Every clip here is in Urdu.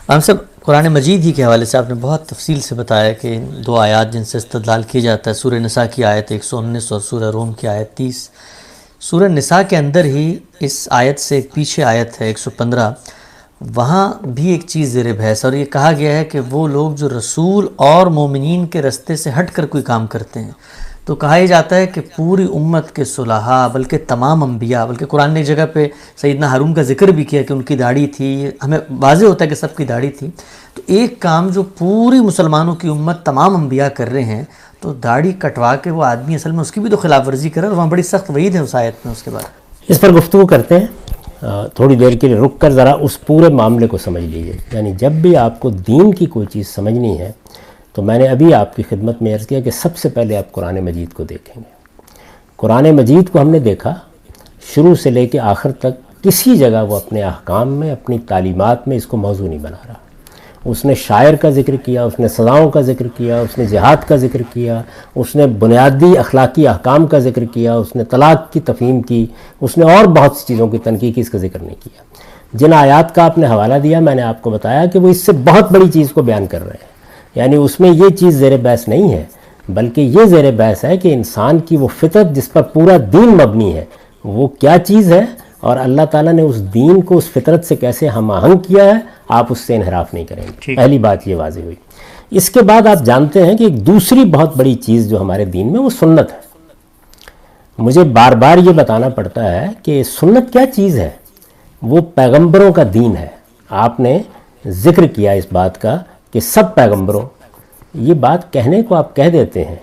ہم سب قرآن مجید ہی کے حوالے سے آپ نے بہت تفصیل سے بتایا کہ دو آیات جن سے استدلال کیا جاتا ہے، سورہ نساء کی آیت 119 اور سورہ روم کی آیت 30۔ سورہ نساء کے اندر ہی اس آیت سے ایک پیچھے آیت ہے 115، وہاں بھی ایک چیز زیر بحث، اور یہ کہا گیا ہے کہ وہ لوگ جو رسول اور مومنین کے رستے سے ہٹ کر کوئی کام کرتے ہیں، تو کہا یہ جاتا ہے کہ پوری امت کے صلحاء بلکہ تمام انبیاء، بلکہ قرآن نے ایک جگہ پہ سیدنا ہارون کا ذکر بھی کیا کہ ان کی داڑھی تھی، ہمیں واضح ہوتا ہے کہ سب کی داڑھی تھی۔ تو ایک کام جو پوری مسلمانوں کی امت تمام انبیاء کر رہے ہیں، تو داڑھی کٹوا کے وہ آدمی اصل میں اس کی بھی تو خلاف ورزی کرے، اور وہاں بڑی سخت وعید ہے اس آیت میں۔ اس کے بعد اس پر گفتگو کرتے ہیں، تھوڑی دیر کے لیے رک کر ذرا اس پورے معاملے کو سمجھ لیجیے۔ یعنی جب بھی آپ کو دین کی کوئی چیز سمجھنی ہے تو میں نے ابھی آپ کی خدمت میں عرض کیا کہ سب سے پہلے آپ قرآن مجید کو دیکھیں گے۔ قرآن مجید کو ہم نے دیکھا شروع سے لے کے آخر تک، کسی جگہ وہ اپنے احکام میں، اپنی تعلیمات میں اس کو موضوع نہیں بنا رہا۔ اس نے شاعر کا ذکر کیا، اس نے سزاؤں کا ذکر کیا، اس نے جہاد کا ذکر کیا، اس نے بنیادی اخلاقی احکام کا ذکر کیا، اس نے طلاق کی تفہیم کی، اس نے اور بہت سی چیزوں کی تنقیح کی، اس کا ذکر نہیں کیا۔ جن آیات کا آپ نے حوالہ دیا، میں نے آپ کو بتایا کہ وہ اس سے بہت بڑی چیز کو بیان کر رہے ہیں۔ یعنی اس میں یہ چیز زیر بحث نہیں ہے، بلکہ یہ زیر بحث ہے کہ انسان کی وہ فطرت جس پر پورا دین مبنی ہے، وہ کیا چیز ہے، اور اللہ تعالیٰ نے اس دین کو اس فطرت سے کیسے ہم آہنگ کیا ہے، آپ اس سے انحراف نہیں کریں گے۔ پہلی بات یہ واضح ہوئی۔ اس کے بعد آپ جانتے ہیں کہ ایک دوسری بہت بڑی چیز جو ہمارے دین میں، وہ سنت ہے۔ مجھے بار بار یہ بتانا پڑتا ہے کہ سنت کیا چیز ہے۔ وہ پیغمبروں کا دین ہے۔ آپ نے ذکر کیا اس بات کا کہ سب پیغمبروں، یہ بات کہنے کو آپ کہہ دیتے ہیں،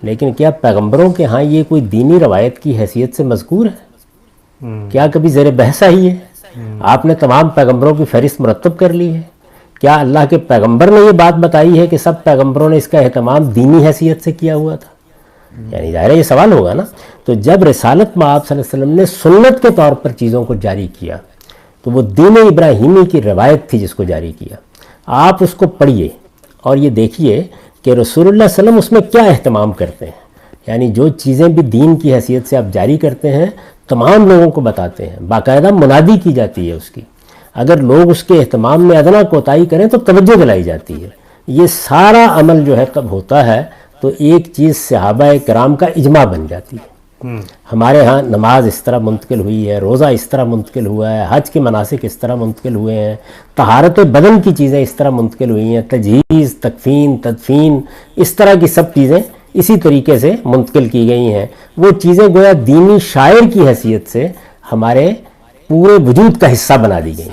لیکن کیا پیغمبروں کے ہاں یہ کوئی دینی روایت کی حیثیت سے مذکور ہے؟ کیا کبھی زیر بحث آئی ہے؟ آپ نے تمام پیغمبروں کی فہرست مرتب کر لی ہے؟ کیا اللہ کے پیغمبر نے یہ بات بتائی ہے کہ سب پیغمبروں نے اس کا اہتمام دینی حیثیت سے کیا ہوا تھا؟ یعنی ظاہر ہے یہ سوال ہوگا نا۔ تو جب رسالت میں آپ صلی اللہ علیہ وسلم نے سنت کے طور پر چیزوں کو جاری کیا، تو وہ دین ابراہیمی کی روایت تھی جس کو جاری کیا۔ آپ اس کو پڑھیے اور یہ دیکھیے کہ رسول اللہ صلی اللہ علیہ وسلم اس میں کیا اہتمام کرتے ہیں۔ یعنی جو چیزیں بھی دین کی حیثیت سے آپ جاری کرتے ہیں، تمام لوگوں کو بتاتے ہیں، باقاعدہ منادی کی جاتی ہے اس کی۔ اگر لوگ اس کے اہتمام میں ادنا کوتاہی کریں تو توجہ دلائی جاتی ہے۔ یہ سارا عمل جو ہے کب ہوتا ہے تو ایک چیز صحابہ کرام کا اجماع بن جاتی ہے۔ ہمارے ہاں نماز اس طرح منتقل ہوئی ہے، روزہ اس طرح منتقل ہوا ہے، حج کے مناسک اس طرح منتقل ہوئے ہیں، طہارت بدن کی چیزیں اس طرح منتقل ہوئی ہیں، تجہیز، تکفین، تدفین، اس طرح کی سب چیزیں اسی طریقے سے منتقل کی گئی ہیں۔ وہ چیزیں گویا دینی شاعر کی حیثیت سے ہمارے پورے وجود کا حصہ بنا دی گئی،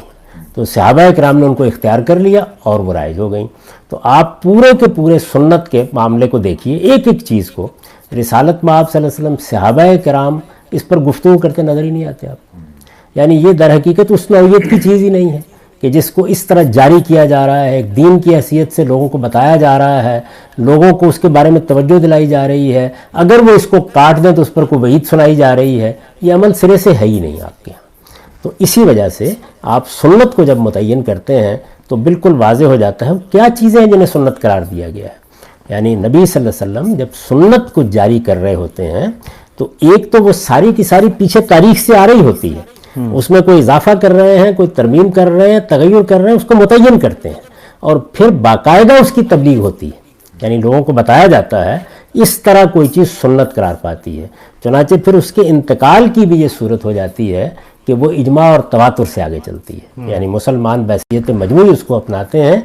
تو صحابہ کرام نے ان کو اختیار کر لیا اور وہ رائج ہو گئیں۔ تو آپ پورے کے پورے سنت کے معاملے کو دیکھیے، ایک ایک چیز کو۔ رسالت میں آپ صلی اللہ علیہ وسلم صحابہ کرام اس پر گفتگو کرتے نظر ہی نہیں آتے آپ۔ یعنی یہ در حقیقت اس نوعیت کی چیز ہی نہیں ہے کہ جس کو اس طرح جاری کیا جا رہا ہے، ایک دین کی حیثیت سے لوگوں کو بتایا جا رہا ہے، لوگوں کو اس کے بارے میں توجہ دلائی جا رہی ہے، اگر وہ اس کو کاٹ دیں تو اس پر کوئی وعید سنائی جا رہی ہے۔ یہ عمل سرے سے ہے ہی نہیں آپ کے یہاں۔ تو اسی وجہ سے آپ سنت کو جب متعین کرتے ہیں تو بالکل واضح ہو جاتا ہے کیا چیزیں ہیں جنہیں سنت قرار دیا گیا ہے۔ یعنی نبی صلی اللہ علیہ وسلم جب سنت کو جاری کر رہے ہوتے ہیں تو ایک تو وہ ساری کی ساری پیچھے تاریخ سے آ رہی ہوتی ہے، اس میں کوئی اضافہ کر رہے ہیں، کوئی ترمیم کر رہے ہیں، تغیر کر رہے ہیں، اس کو متعین کرتے ہیں، اور پھر باقاعدہ اس کی تبلیغ ہوتی ہے۔ یعنی لوگوں کو بتایا جاتا ہے، اس طرح کوئی چیز سنت قرار پاتی ہے۔ چنانچہ پھر اس کے انتقال کی بھی یہ صورت ہو جاتی ہے کہ وہ اجماع اور تواتر سے آگے چلتی ہے۔ یعنی مسلمان بحیثیت مجموعی اس کو اپناتے ہیں،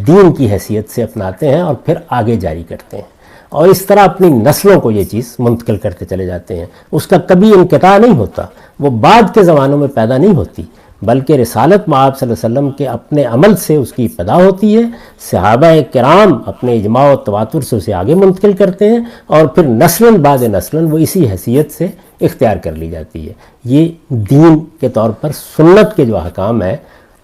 دین کی حیثیت سے اپناتے ہیں، اور پھر آگے جاری کرتے ہیں، اور اس طرح اپنی نسلوں کو یہ چیز منتقل کرتے چلے جاتے ہیں۔ اس کا کبھی انقطاع نہیں ہوتا، وہ بعد کے زمانوں میں پیدا نہیں ہوتی، بلکہ رسالت میں آپ صلی اللہ علیہ وسلم کے اپنے عمل سے اس کی ابتدا ہوتی ہے، صحابہ کرام اپنے اجماع و تواتر سے اسے آگے منتقل کرتے ہیں، اور پھر نسلاً بعد نسلاً وہ اسی حیثیت سے اختیار کر لی جاتی ہے۔ یہ دین کے طور پر سنت کے جو احکام ہیں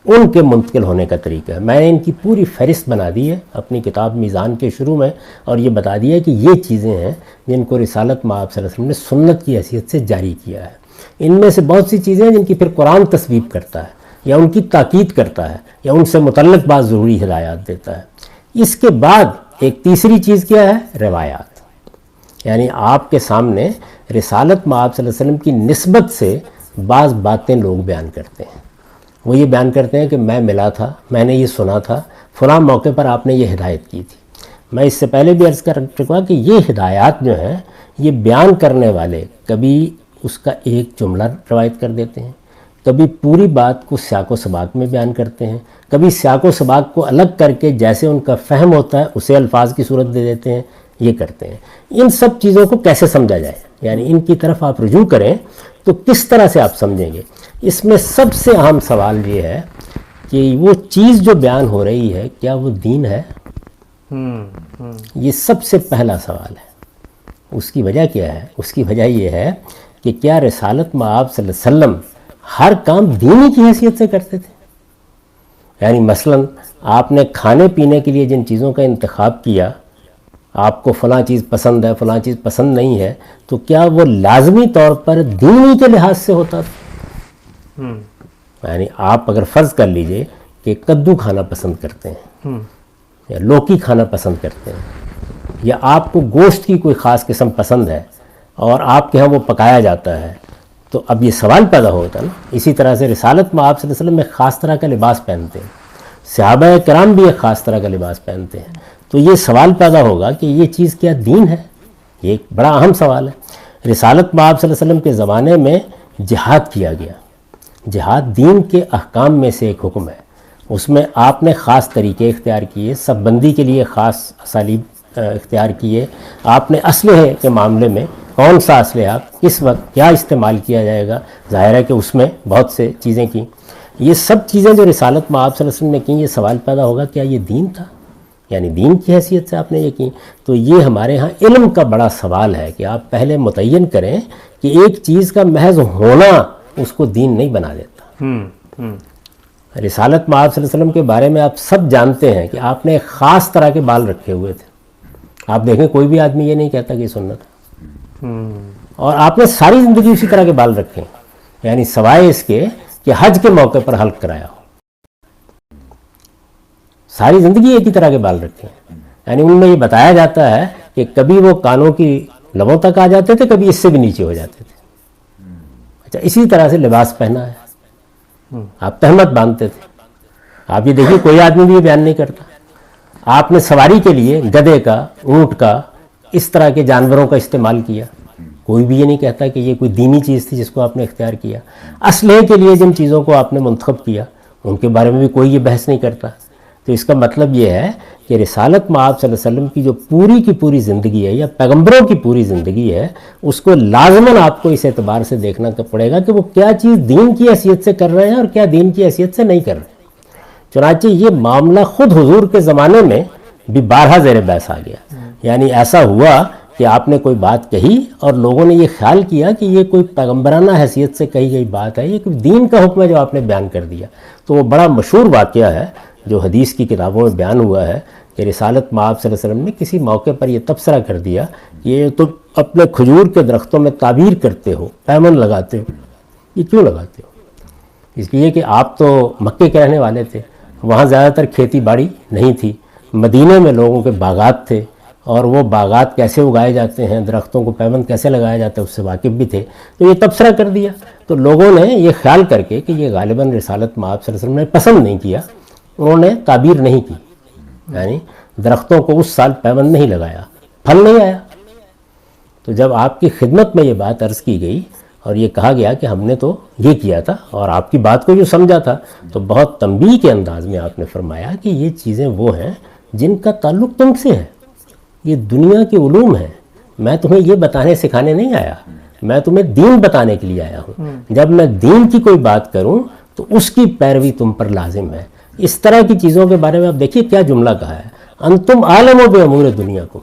ان کے منتقل ہونے کا طریقہ ہے۔ میں نے ان کی پوری فہرست بنا دی ہے اپنی کتاب میزان کے شروع میں، اور یہ بتا دیا ہے کہ یہ چیزیں ہیں جن کو رسالت میں آپ صلی اللہ علیہ وسلم نے سنت کی حیثیت سے جاری کیا ہے۔ ان میں سے بہت سی چیزیں ہیں جن کی پھر قرآن تصویب کرتا ہے، یا ان کی تاکید کرتا ہے، یا ان سے متعلق بعض ضروری ہدایات دیتا ہے۔ اس کے بعد ایک تیسری چیز کیا ہے؟ روایات۔ یعنی آپ کے سامنے رسالت میں آپ صلی اللہ علیہ وسلم کی نسبت سے بعض باتیں لوگ بیان کرتے ہیں، وہ یہ بیان کرتے ہیں کہ میں ملا تھا, میں نے یہ سنا تھا, فلاں موقع پر آپ نے یہ ہدایت کی تھی. میں اس سے پہلے بھی عرض کر چکا کہ یہ ہدایات جو ہیں یہ بیان کرنے والے کبھی اس کا ایک جملہ روایت کر دیتے ہیں, کبھی پوری بات کو سیاق و سباق میں بیان کرتے ہیں, کبھی سیاق و سباق کو الگ کر کے جیسے ان کا فہم ہوتا ہے اسے الفاظ کی صورت دے دیتے ہیں, یہ کرتے ہیں. ان سب چیزوں کو کیسے سمجھا جائے, یعنی ان کی طرف آپ رجوع کریں تو کس طرح سے آپ سمجھیں گے. اس میں سب سے اہم سوال یہ ہے کہ وہ چیز جو بیان ہو رہی ہے کیا وہ دین ہے؟ یہ سب سے پہلا سوال ہے. اس کی وجہ کیا ہے؟ اس کی وجہ یہ ہے کہ کیا رسالت مآب صلی اللہ علیہ وسلم ہر کام دینی کی حیثیت سے کرتے تھے؟ یعنی مثلا آپ نے کھانے پینے کے لیے جن چیزوں کا انتخاب کیا, آپ کو فلاں چیز پسند ہے, فلاں چیز پسند نہیں ہے, تو کیا وہ لازمی طور پر دینی کے لحاظ سے ہوتا تھا؟ یعنی آپ اگر فرض کر لیجئے کہ کدو کھانا پسند کرتے ہیں یا لوکی کھانا پسند کرتے ہیں, یا آپ کو گوشت کی کوئی خاص قسم پسند ہے اور آپ کے ہاں وہ پکایا جاتا ہے, تو اب یہ سوال پیدا ہوتا ہے نا. اسی طرح سے رسالت میں آپ صلی اللہ علیہ وسلم ایک خاص طرح کا لباس پہنتے ہیں, صحابہ کرام بھی ایک خاص طرح کا لباس پہنتے ہیں, تو یہ سوال پیدا ہوگا کہ یہ چیز کیا دین ہے؟ یہ ایک بڑا اہم سوال ہے. رسالت میں آپ صلی اللہ علیہ وسلم کے زمانے میں جہاد کیا گیا. جہاد دین کے احکام میں سے ایک حکم ہے. اس میں آپ نے خاص طریقے اختیار کیے, سب بندی کے لیے خاص اسالیب اختیار کیے. آپ نے اسلحے کے معاملے میں کون سا اسلحہ کس وقت کیا استعمال کیا جائے گا, ظاہر ہے کہ اس میں بہت سے چیزیں کی. یہ سب چیزیں جو رسالت میں آپ صلی اللہ علیہ وسلم نے کی, یہ سوال پیدا ہوگا کیا یہ دین تھا؟ یعنی دین کی حیثیت سے آپ نے یہ کی. تو یہ ہمارے ہاں علم کا بڑا سوال ہے کہ آپ پہلے متعین کریں کہ ایک چیز کا محض ہونا اس کو دین نہیں بنا دیتا. رسالت میں آپ صلی اللہ علیہ وسلم کے بارے میں آپ سب جانتے ہیں کہ آپ نے ایک خاص طرح کے بال رکھے ہوئے تھے. آپ دیکھیں کوئی بھی آدمی یہ نہیں کہتا کہ یہ سنت ہے. اور آپ نے ساری زندگی اسی طرح کے بال رکھے ہیں, یعنی سوائے اس کے کہ حج کے موقع پر حلق کرایا ہو. ساری زندگی ایک ہی طرح کے بال رکھے ہیں. یعنی ان میں یہ بتایا جاتا ہے کہ کبھی وہ کانوں کی لبوں تک آ جاتے تھے, کبھی اس سے بھی نیچے ہو جاتے تھے. اچھا, اسی طرح سے لباس پہنا ہے. آپ تہمت باندھتے تھے. آپ یہ دیکھیے کوئی آدمی بھی یہ بیان نہیں کرتا. آپ نے سواری کے لیے گدھے کا, اونٹ کا, اس طرح کے جانوروں کا استعمال کیا. کوئی بھی یہ نہیں کہتا کہ یہ کوئی دینی چیز تھی جس کو آپ نے اختیار کیا. اسلحے کے لیے جن چیزوں کو آپ نے منتخب کیا ان کے بارے میں بھی کوئی یہ بحث نہیں کرتا. تو اس کا مطلب یہ ہے کہ رسالت میں آپ صلی اللہ علیہ وسلم کی جو پوری کی پوری زندگی ہے یا پیغمبروں کی پوری زندگی ہے, اس کو لازماً آپ کو اس اعتبار سے دیکھنا پڑے گا کہ وہ کیا چیز دین کی حیثیت سے کر رہے ہیں اور کیا دین کی حیثیت سے نہیں کر رہے ہیں. چنانچہ یہ معاملہ خود حضور کے زمانے میں بھی بارہا زیر بحث آ گیا. یعنی ایسا ہوا کہ آپ نے کوئی بات کہی اور لوگوں نے یہ خیال کیا کہ یہ کوئی پیغمبرانہ حیثیت سے کہی گئی بات ہے, یہ کوئی دین کا حکم ہے جو آپ نے بیان کر دیا. تو وہ بڑا مشہور واقعہ ہے جو حدیث کی کتابوں میں بیان ہوا ہے کہ رسالت میں آپ صلی اللہ علیہ وسلم نے کسی موقع پر یہ تبصرہ کر دیا کہ یہ تو اپنے کھجور کے درختوں میں تعبیر کرتے ہو, پیمن لگاتے ہو. یہ کیوں لگاتے ہو؟ اس لیے کہ آپ تو مکے کے رہنے والے تھے, وہاں زیادہ تر کھیتی باڑی نہیں تھی. مدینے میں لوگوں کے باغات تھے اور وہ باغات کیسے اگائے جاتے ہیں, درختوں کو پیوند کیسے لگایا جاتا ہے اس سے واقف بھی تھے. تو یہ تبصرہ کر دیا. تو لوگوں نے یہ خیال کر کے کہ یہ غالباً رسالت میں آپ صلی اللہ علیہ وسلم نے پسند نہیں کیا, انہوں نے تعبیر نہیں کی, یعنی درختوں کو اس سال پیوند نہیں لگایا, پھل نہیں آیا. تو جب آپ کی خدمت میں یہ بات عرض کی گئی اور یہ کہا گیا کہ ہم نے تو یہ کیا تھا اور آپ کی بات کو جو سمجھا تھا, تو بہت تنبیہ کے انداز میں آپ نے فرمایا کہ یہ چیزیں وہ ہیں جن کا تعلق تم سے ہے, یہ دنیا کے علوم ہیں. میں تمہیں یہ بتانے سکھانے نہیں آیا, میں تمہیں دین بتانے کے لیے آیا ہوں. جب میں دین کی کوئی بات کروں تو اس کی پیروی تم پر لازم ہے. اس طرح کی چیزوں کے بارے میں آپ دیکھیے کیا جملہ کہا ہے, انتم عالم و بے امور دنیا کو,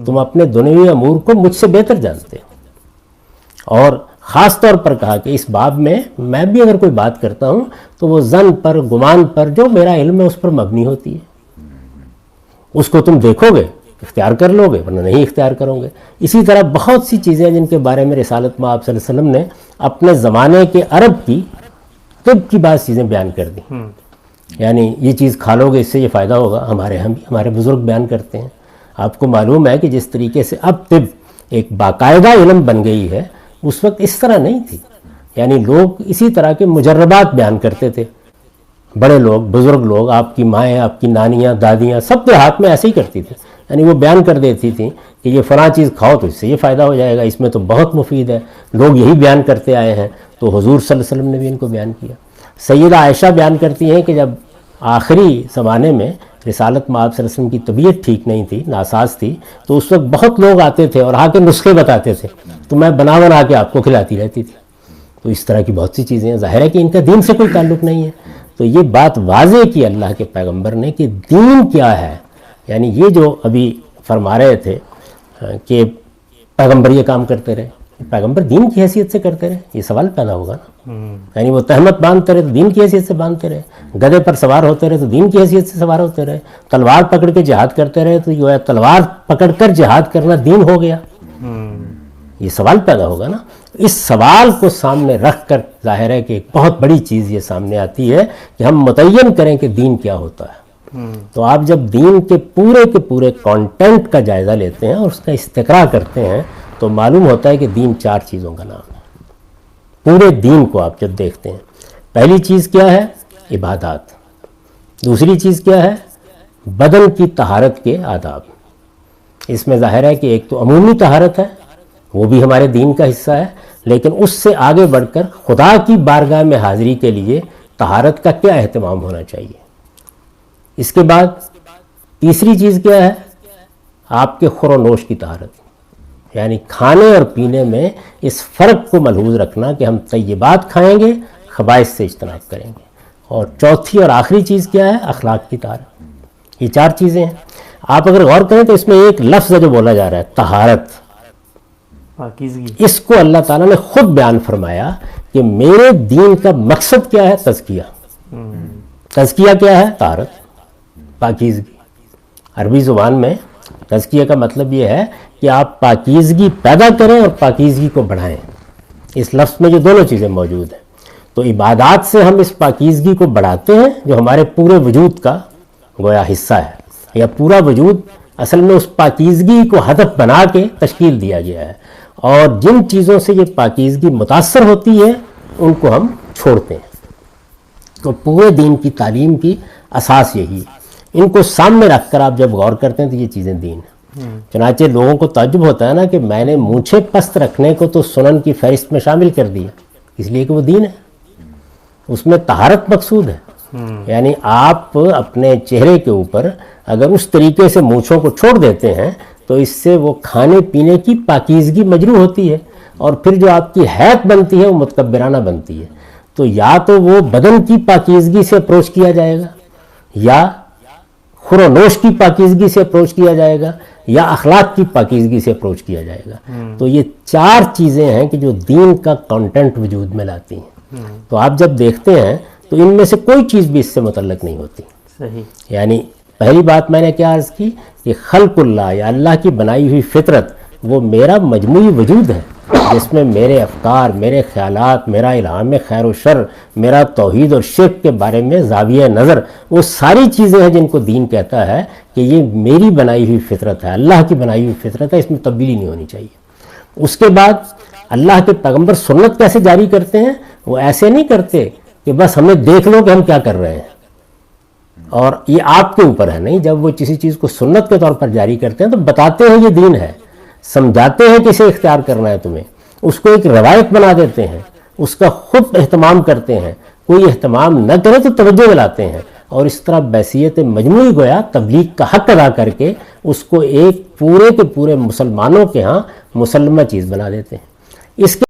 تم اپنے دنیوی امور کو مجھ سے بہتر جانتے ہو. اور خاص طور پر کہا کہ اس باب میں بھی اگر کوئی بات کرتا ہوں تو وہ ظن پر, گمان پر, جو میرا علم ہے اس پر مبنی ہوتی ہے. اس کو تم دیکھو گے, اختیار کر لو گے, ورنہ نہیں اختیار کرو گے. اسی طرح بہت سی چیزیں جن کے بارے میں رسالت میں آپ صلی اللہ علیہ وسلم نے اپنے زمانے کے عرب کی طب کی بعض چیزیں بیان کر دی. یعنی یہ چیز کھا لو گے اس سے یہ فائدہ ہوگا. ہمارے بزرگ بیان کرتے ہیں. آپ کو معلوم ہے کہ جس طریقے سے اب طب ایک باقاعدہ علم بن گئی ہے, اس وقت اس طرح نہیں تھی. یعنی لوگ اسی طرح کے مجربات بیان کرتے تھے بڑے لوگ بزرگ لوگ آپ کی مائیں آپ کی نانیاں دادیاں سب کے ہاتھ میں ایسے ہی کرتی تھیں، یعنی وہ بیان کر دیتی تھیں کہ یہ فلاں چیز کھاؤ تو اس سے یہ فائدہ ہو جائے گا، اس میں تو بہت مفید ہے، لوگ یہی بیان کرتے آئے ہیں، تو حضور صلی اللہ علیہ وسلم نے بھی ان کو بیان کیا۔ سیدہ عائشہ بیان کرتی ہیں کہ جب آخری زمانے میں رسالت میں آپ صلی اللہ علیہ وسلم کی طبیعت ٹھیک نہیں تھی، ناساز تھی، تو اس وقت بہت لوگ آتے تھے اور آ کے نسخے بتاتے تھے، تو میں بنا کے آپ کو کھلاتی رہتی تھی۔ تو اس طرح کی بہت سی چیزیں ہیں، ظاہر ہے کہ ان کا دین سے کوئی تعلق نہیں ہے۔ تو یہ بات واضح کی اللہ کے پیغمبر نے کہ دین کیا ہے، یعنی یہ جو ابھی فرما رہے تھے کہ پیغمبر یہ کام کرتے رہے، پیغمبر دین کی حیثیت سے کرتے رہے، یہ سوال پیدا ہوگا نا، یعنی وہ تہمت باندھتے رہے تو دین کی حیثیت سے باندھتے رہے، گدھے پر سوار ہوتے رہے تو دین کی حیثیت سے سوار ہوتے رہے، تلوار پکڑ کے جہاد کرتے رہے تو یہ تلوار پکڑ کر جہاد کرنا دین ہو گیا، یہ سوال پیدا ہوگا نا۔ اس سوال کو سامنے رکھ کر ظاہر ہے کہ ایک بہت بڑی چیز یہ سامنے آتی ہے کہ ہم متعین کریں کہ دین کیا ہوتا ہے۔ تو آپ جب دین کے پورے کانٹینٹ کا جائزہ لیتے ہیں اور اس کا استقراء کرتے ہیں تو معلوم ہوتا ہے کہ دین 4 چیزوں کا نام ہے۔ پورے دین کو آپ جب دیکھتے ہیں، پہلی چیز کیا ہے؟ عبادات۔ دوسری چیز کیا ہے؟ بدن کی طہارت کے آداب۔ اس میں ظاہر ہے کہ ایک تو عمومی طہارت ہے، وہ بھی ہمارے دین کا حصہ ہے، لیکن اس سے آگے بڑھ کر خدا کی بارگاہ میں حاضری کے لیے طہارت کا کیا اہتمام ہونا چاہیے۔ اس کے بعد تیسری چیز کیا ہے؟ آپ کے خور و نوش کی طہارت، یعنی کھانے اور پینے میں اس فرق کو ملحوظ رکھنا کہ ہم طیبات کھائیں گے، خبائث سے اجتناب کریں گے۔ اور چوتھی اور آخری چیز کیا ہے؟ اخلاق کی طہارت۔ یہ 4 چیزیں ہیں۔ آپ اگر غور کریں تو اس میں ایک لفظ ہے جو بولا جا رہا ہے، طہارت، پاکیزگی۔ اس کو اللہ تعالیٰ نے خود بیان فرمایا کہ میرے دین کا مقصد کیا ہے؟ تزکیہ۔ تزکیہ کیا ہے؟ طہارت، پاکیزگی۔ عربی زبان میں تزکیہ کا مطلب یہ ہے کہ آپ پاکیزگی پیدا کریں اور پاکیزگی کو بڑھائیں۔ اس لفظ میں جو دونوں چیزیں موجود ہیں، تو عبادات سے ہم اس پاکیزگی کو بڑھاتے ہیں جو ہمارے پورے وجود کا گویا حصہ ہے، یا پورا وجود اصل میں اس پاکیزگی کو ہدف بنا کے تشکیل دیا گیا ہے، اور جن چیزوں سے یہ پاکیزگی متاثر ہوتی ہے ان کو ہم چھوڑتے ہیں۔ تو پورے دین کی تعلیم کی اساس یہی ہے۔ ان کو سامنے رکھ کر آپ جب غور کرتے ہیں تو یہ چیزیں دین ہیں۔ چنانچہ لوگوں کو تعجب ہوتا ہے نا کہ میں نے مونچھیں پست رکھنے کو تو سنن کی فہرست میں شامل کر دیا، اس لیے کہ وہ دین ہے، اس میں طہارت مقصود ہے۔ یعنی آپ اپنے چہرے کے اوپر اگر اس طریقے سے مونچھوں کو چھوڑ دیتے ہیں تو اس سے وہ کھانے پینے کی پاکیزگی مجروح ہوتی ہے، اور پھر جو آپ کی حیت بنتی ہے وہ متکبرانہ بنتی ہے۔ تو یا تو وہ بدن کی پاکیزگی سے اپروچ کیا جائے گا، یا خور و نوش کی پاکیزگی سے اپروچ کیا جائے گا، یا اخلاق کی پاکیزگی سے اپروچ کیا جائے گا۔ تو یہ 4 چیزیں ہیں کہ جو دین کا کانٹینٹ وجود میں لاتی ہیں۔ تو آپ جب دیکھتے ہیں تو ان میں سے کوئی چیز بھی اس سے متعلق نہیں ہوتی۔ صحیح۔ یعنی پہلی بات میں نے کیا عرض کی کہ خلق اللہ یا اللہ کی بنائی ہوئی فطرت وہ میرا مجموعی وجود ہے، جس میں میرے افکار، میرے خیالات، میرا الہام خیر و شر، میرا توحید اور شرک کے بارے میں زاویہ نظر، وہ ساری چیزیں ہیں جن کو دین کہتا ہے کہ یہ میری بنائی ہوئی فطرت ہے، اللہ کی بنائی ہوئی فطرت ہے، اس میں تبدیلی نہیں ہونی چاہیے۔ اس کے بعد اللہ کے پیغمبر سنت کیسے جاری کرتے ہیں؟ وہ ایسے نہیں کرتے کہ بس ہمیں دیکھ لو کہ ہم کیا کر رہے ہیں اور یہ آپ کے اوپر ہے، نہیں، جب وہ کسی چیز کو سنت کے طور پر جاری کرتے ہیں تو بتاتے ہیں یہ دین ہے، سمجھاتے ہیں کسے اختیار کرنا ہے تمہیں، اس کو ایک روایت بنا دیتے ہیں، اس کا خود اہتمام کرتے ہیں، کوئی اہتمام نہ کرے تو توجہ دلاتے ہیں، اور اس طرح بحیثیت مجموعی گویا تبلیغ کا حق ادا کر کے اس کو ایک پورے کے پورے مسلمانوں کے ہاں مسلمہ چیز بنا دیتے ہیں۔ اس کے